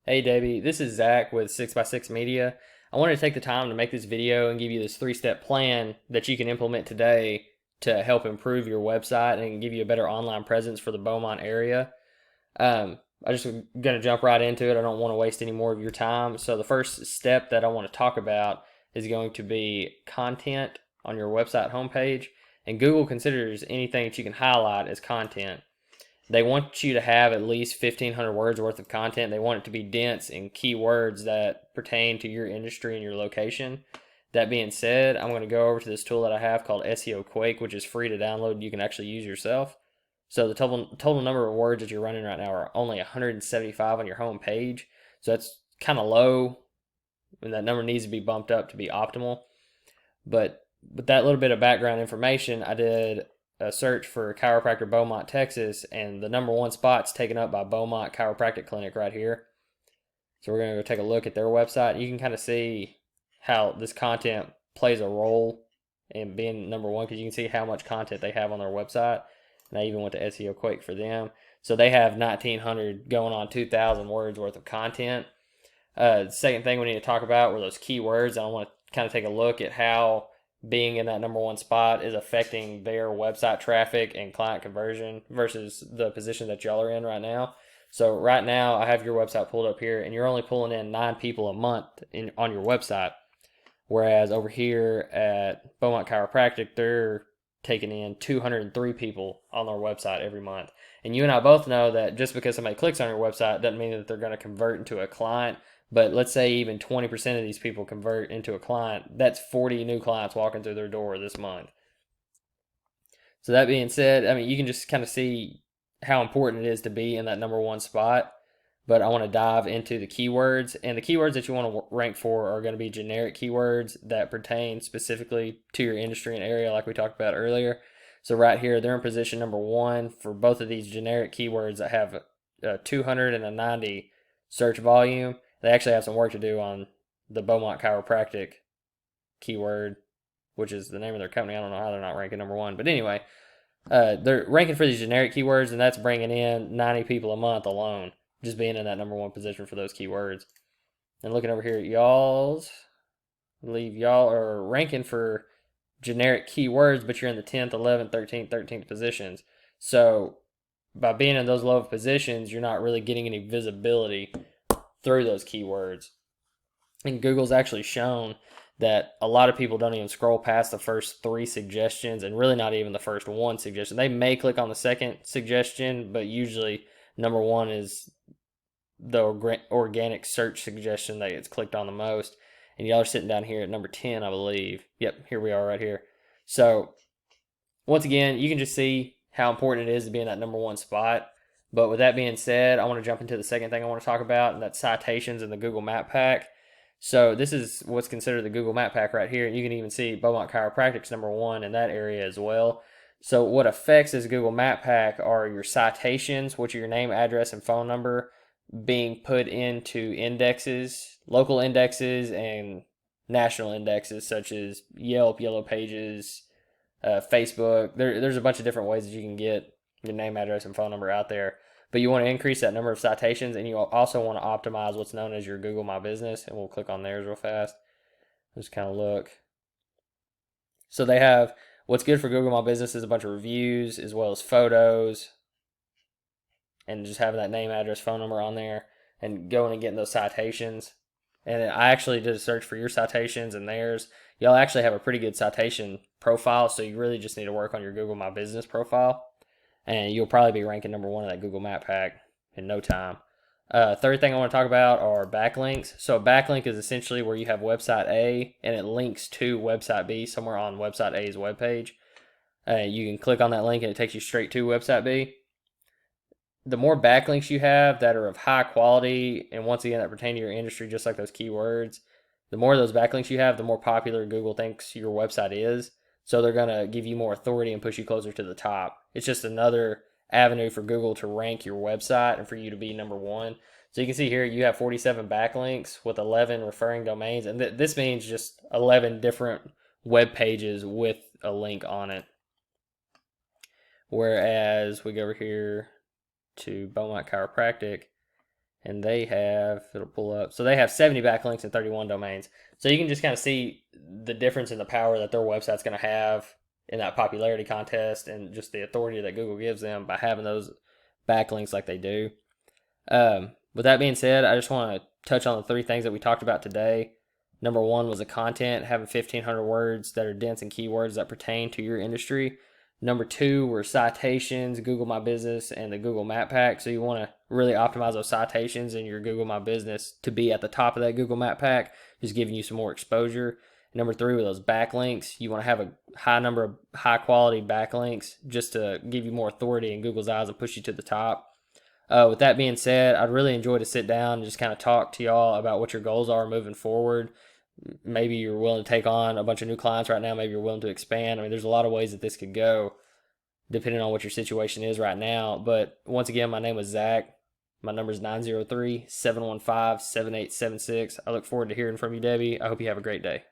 Hey Debbie, this is Zach with 6x6 Media. I wanted to take the time to make this video and give you this three-step plan that you can implement today to help improve your website and give you a better online presence for the Beaumont area. I just going to jump right into it. I don't want to waste any more of your time. So the first step that I want to talk about is going to be content on your website homepage. And Google considers anything that you can highlight as content. They want you to have at least 1,500 words worth of content. They want it to be dense in keywords that pertain to your industry and your location. That being said, I'm going to go over to this tool that I have called SEO Quake, which is free to download and you can actually use yourself. So the total number of words that you're running right now are only 175 on your home page. So that's kind of low, and that number needs to be bumped up to be optimal. But with that little bit of background information, I did a search for Chiropractor Beaumont, Texas, and the number one spot's taken up by Beaumont Chiropractic Clinic right here. So we're going to go take a look at their website. You can kind of see how this content plays a role in being number one because you can see how much content they have on their website. And I even went to SEO Quake for them. So they have 1,900 going on 2,000 words worth of content. The second thing we need to talk about were those keywords. I want to kind of take a look at how being in that number one spot is affecting their website traffic and client conversion versus the position that y'all are in right now. So right now I have your website pulled up here and you're only pulling in 9 people a month on your website. Whereas over here at Beaumont Chiropractic, they're taking in 203 people on their website every month. And you and I both know that just because somebody clicks on your website doesn't mean that they're going to convert into a client. But let's say even 20% of these people convert into a client. That's 40 new clients walking through their door this month. So that being said, I mean, you can just kind of see how important it is to be in that number one spot. But I want to dive into the keywords. And the keywords that you want to rank for are going to be generic keywords that pertain specifically to your industry and area, like we talked about earlier. So right here, they're in position number one for both of these generic keywords that have a 290 search volume. They actually have some work to do on the Beaumont Chiropractic keyword, which is the name of their company. I don't know how they're not ranking number one. But anyway, they're ranking for these generic keywords, and that's bringing in 90 people a month alone, just being in that number one position for those keywords. And looking over here at y'all's, I believe y'all are ranking for generic keywords, but you're in the 10th, 11th, 13th positions. So by being in those low positions, you're not really getting any visibility through those keywords. And Google's actually shown that a lot of people don't even scroll past the first 3 suggestions and really not even the first 1 suggestion. They may click on the second suggestion, but usually number 1 is the organic search suggestion that gets clicked on the most. And y'all are sitting down here at number 10, I believe. Yep, here we are right here. So once again, you can just see how important it is to be in that number 1 spot. But with that being said, I want to jump into the second thing I want to talk about, and that's citations in the Google Map Pack. So this is what's considered the Google Map Pack right here. And you can even see Beaumont Chiropractic's number 1 in that area as well. So what affects this Google Map Pack are your citations, which are your name, address, and phone number, being put into indexes, local indexes, and national indexes such as Yelp, Yellow Pages, Facebook. There's a bunch of different ways that you can get your name, address, and phone number out there. But you want to increase that number of citations, and you also want to optimize what's known as your Google My Business. And we'll click on theirs real fast. Just kind of look. So they have what's good for Google My Business is a bunch of reviews as well as photos, and just having that name, address, phone number on there, and going and getting those citations. And I actually did a search for your citations and theirs. Y'all actually have a pretty good citation profile, so you really just need to work on your Google My Business profile. And you'll probably be ranking number 1 in that Google Map Pack in no time. Third thing I want to talk about are backlinks. So a backlink is essentially where you have website A and it links to website B somewhere on website A's webpage. You can click on that link and it takes you straight to website B. The more backlinks you have that are of high quality and once again that pertain to your industry, just like those keywords, the more of those backlinks you have, the more popular Google thinks your website is. So they're going to give you more authority and push you closer to the top. It's just another avenue for Google to rank your website and for you to be number 1. So you can see here you have 47 backlinks with 11 referring domains. And this means just 11 different web pages with a link on it. Whereas we go over here to Beaumont Chiropractic and they have, it'll pull up, so they have 70 backlinks and 31 domains. So you can just kind of see the difference in the power that their website's going to have in that popularity contest, and just the authority that Google gives them by having those backlinks like they do. With that being said, I just want to touch on the 3 things that we talked about today. Number 1 was the content, having 1,500 words that are dense and keywords that pertain to your industry. Number 2 were citations, Google My Business, and the Google Map Pack. So you want to really optimize those citations in your Google My Business to be at the top of that Google Map Pack, just giving you some more exposure. Number 3 were those backlinks. You want to have a high number of high quality backlinks just to give you more authority in Google's eyes and push you to the top. With that being said, I'd really enjoy to sit down and just kind of talk to y'all about what your goals are moving forward. Maybe you're willing to take on a bunch of new clients right now. Maybe you're willing to expand. I mean, there's a lot of ways that this could go depending on what your situation is right now. But once again, my name is Zach. My number is 903-715-7876. I look forward to hearing from you, Debbie. I hope you have a great day.